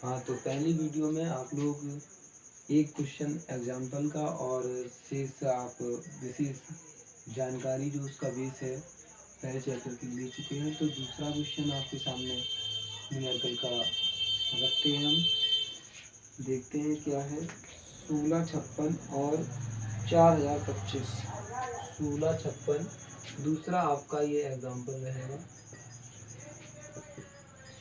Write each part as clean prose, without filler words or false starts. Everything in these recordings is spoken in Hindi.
हाँ, तो पहली वीडियो में आप लोग एक क्वेश्चन एग्जाम्पल का और शेष आप विशेष जानकारी जो उसका बेस है पहले चैप्टर की ले चुके हैं। तो दूसरा क्वेश्चन आपके सामने न्यूमेरिकल का रखते हैं हम, देखते हैं क्या है। 1656 और 4025। 1656 दूसरा आपका ये एग्जाम्पल रहेगा।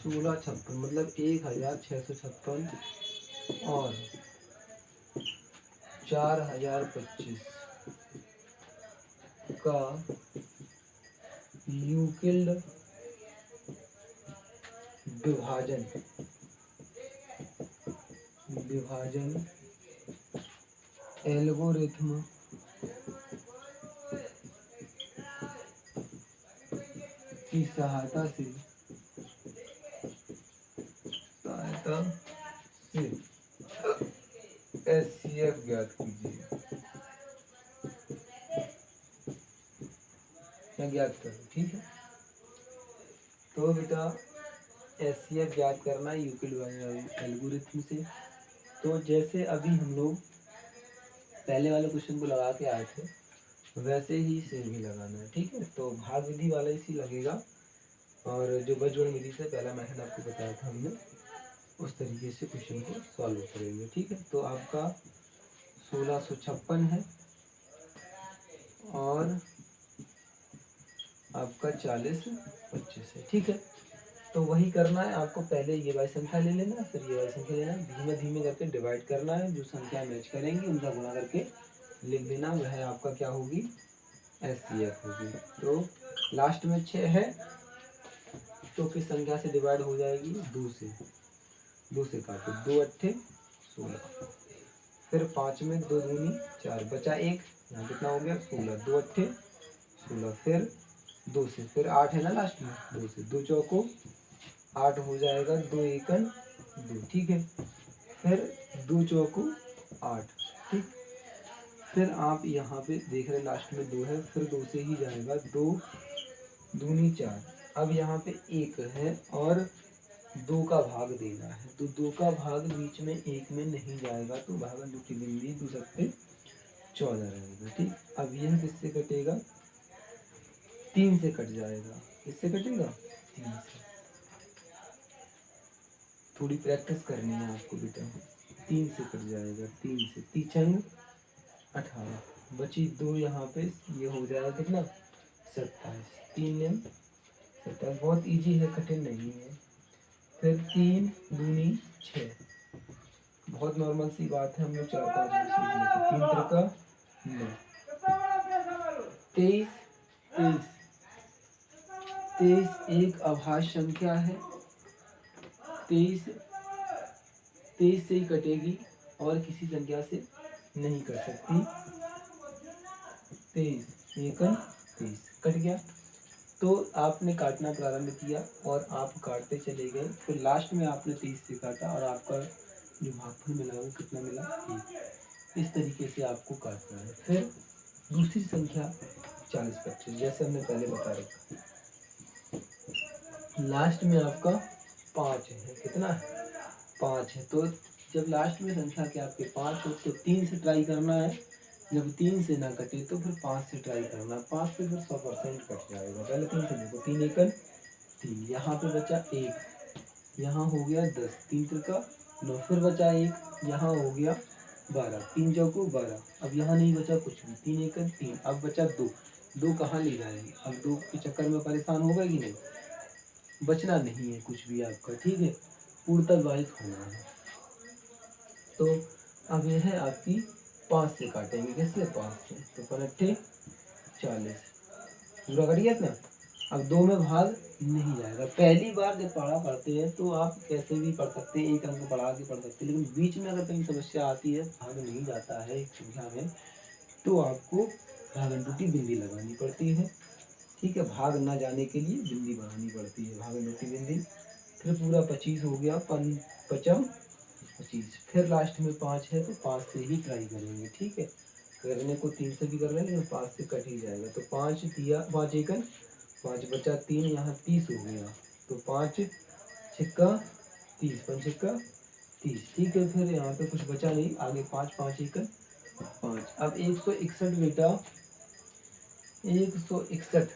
1656 मतलब 1656 और 4025 का यूक्लिड विभाजन एल्गोरिथम की सहायता से एचसीएफ ज्ञात कीजिए। क्या ज्ञात करो, ठीक है। तो बेटा एचसीएफ ज्ञात करना यूक्लिड एल्गोरिथम से। तो जैसे अभी हम लोग पहले वाले क्वेश्चन को लगा के आए थे वैसे ही इसे भी लगाना है, ठीक है। तो भाग विधि वाला इसी लगेगा और जो बजवड़ विधि से पहला मेथड आपको बताया था हमने उस तरीके से क्वेश्चन को सॉल्व करेंगे, ठीक है। तो आपका 1656 है और आपका 4025 है, ठीक है। तो वही करना है आपको, पहले ये वाली संख्या ले लेना फिर ये वाली संख्या लेना, धीमे धीमे करके डिवाइड करना है, जो संख्या मैच करेंगी उनका गुणा करके लिख देना, वह आपका क्या होगी एचसीएफ होगी। तो लास्ट में 6 है तो किस संख्या से डिवाइड हो जाएगी, 2 से। 2 से काटो, 2 अट्ठे 16, फिर 5 में 2 दूनी 4 बचा 1, यहाँ कितना हो गया 16, 2 अट्ठे 16, फिर 2 से, फिर 8 है ना लास्ट में, 2 से 2 चौको 8 हो जाएगा, 2 एकन 2, ठीक है। फिर 2 चौको 8, ठीक। फिर आप यहाँ पे देख रहे लास्ट में 2 है, फिर 2 से ही जाएगा, 2 दूनी 4। अब यहाँ पे 1 है और 2 का भाग देना है, तो 2 का भाग बीच में 1 में नहीं जाएगा, तो भागन दुखी बिंदी 2 सकते 14 रहेगा, ठीक। अब यह किससे कटेगा, 3 से कट जाएगा। किससे कटेगा, 3 से। थोड़ी प्रैक्टिस करनी है आपको बेटा। 3 से कट जाएगा, 3 से 3 18, बची 2 यहाँ पे, ये हो जाएगा कितना 27, 3 27, बहुत इजी है, कठिन नहीं है। फिर 3 दूनी 6, बहुत नॉर्मल सी बात है, हम लोग 4-5 में सीख लेते। 3 त्रिका 9, 23 23 23 एक अभाज्य संख्या है, 23 23 से ही कटेगी और किसी संख्या से नहीं कट सकती। 23 एकन 23 कट गया, तो आपने काटना प्रारंभ किया और आप काटते चले गए, फिर लास्ट में आपने 23 से काटा और आपका जो भागफल मिला वो कितना मिला 1। इस तरीके से आपको काटना है। फिर दूसरी संख्या 40-25, जैसे हमने पहले बता रखा, लास्ट में आपका 5 है, कितना है 5 है। तो जब लास्ट में संख्या के आपके 5 हो तो 3 से ट्राई करना है, जब 3 से ना कटे तो फिर 5 से ट्राई करना, 5 से फिर 100% कट जाएगा। पहले 3 से देखो, 3 एकन 3, यहाँ पे बचा 1, यहाँ हो गया 10, 3 त्रिका 9, फिर बचा 1, यहाँ हो गया 12, 3 चौको 12, अब यहाँ नहीं बचा कुछ भी, 3 एकन 3, अब बचा 2, 2 कहाँ ले जाएंगे, अब 2 के चक्कर में परेशान होगा कि नहीं, बचना नहीं है कुछ भी आपका, ठीक है, पूर्णतः होना है। तो अब यह है आपकी 5 से काटेंगे, किससे 5 से, तो 5 40 पूरा करिए ना। अब 2 में भाग नहीं जाएगा, पहली बार जब पढ़ा पढ़ते हैं तो आप कैसे भी पढ़ सकते हैं, एक अंक बढ़ा के पढ़ सकते हैं, लेकिन बीच में अगर कहीं समस्या आती है, भाग नहीं जाता है एक संख्या में, तो आपको भागनटूटी बिंदी लगानी पड़ती है, ठीक है। भाग ना जाने के लिए बिंदी बढ़ानी पड़ती है, भागनटूटी बिंदी। फिर पूरा 25 हो गया, 5 25, फिर लास्ट में 5 है तो 5 से ही ट्राई करेंगे, ठीक है। करने को 3 से भी कर रहे हैं लेकिन 5 से कट ही जाएगा, तो 5 दिया, 5 एकन 5 बचा 3, यहाँ 30 हो गया, तो 5 छिक्का 30, 5 छिक्का 30। ठीक है, फिर यहाँ पे कुछ बचा नहीं, आगे 5 5 एकड़ 5। अब 161 बेटा, 161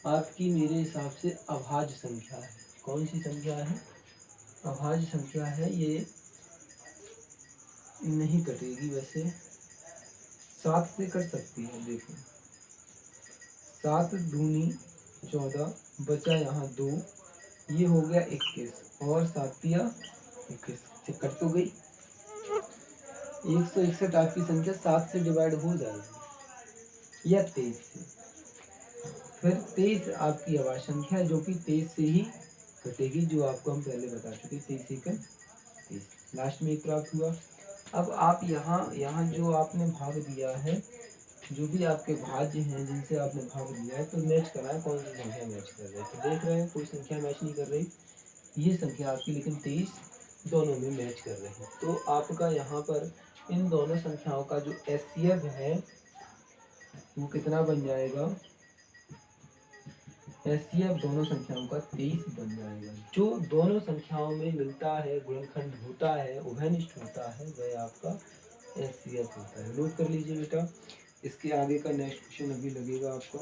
आपकी मेरे हिसाब से अभाज्य संख्या है। कौन सी संख्या है? अभाज्य संख्या है। ये नहीं कटेगी वैसे, 7 से कट सकती है। देखो 7 दूनी 14, बचा यहाँ 2, ये हो गया 21 और 7 या 21 से कट तो गई। 161 आपकी संख्या 7 से डिवाइड हो जाएगी या 23 से। फिर 23 आपकी अभाज्य संख्या है, जो कि 23 से ही कटेगी, जो आपको हम पहले बता चुके। 23 एकड़ 23, लास्ट में एक प्राप्त हुआ। अब आप यहाँ जो आपने भाग दिया है, जो भी आपके भाज्य हैं जिनसे आपने भाग दिया है, तो मैच कराएं कौन सी संख्या मैच कर रही है। तो देख रहे हैं कोई संख्या मैच नहीं कर रही, ये संख्या आपकी, लेकिन 23 दोनों में मैच कर रही है। तो आपका यहाँ पर इन दोनों संख्याओं का जो एचसीएफ है वो कितना बन जाएगा? एचसीएफ दोनों संख्याओं का 23 बन जाएगा। जो दोनों संख्याओं में मिलता है, गुणनखंड होता है, उभयनिष्ठ होता है, वह आपका एचसीएफ होता है। नोट कर लीजिए बेटा, इसके आगे का नेक्स्ट क्वेश्चन अभी लगेगा आपका।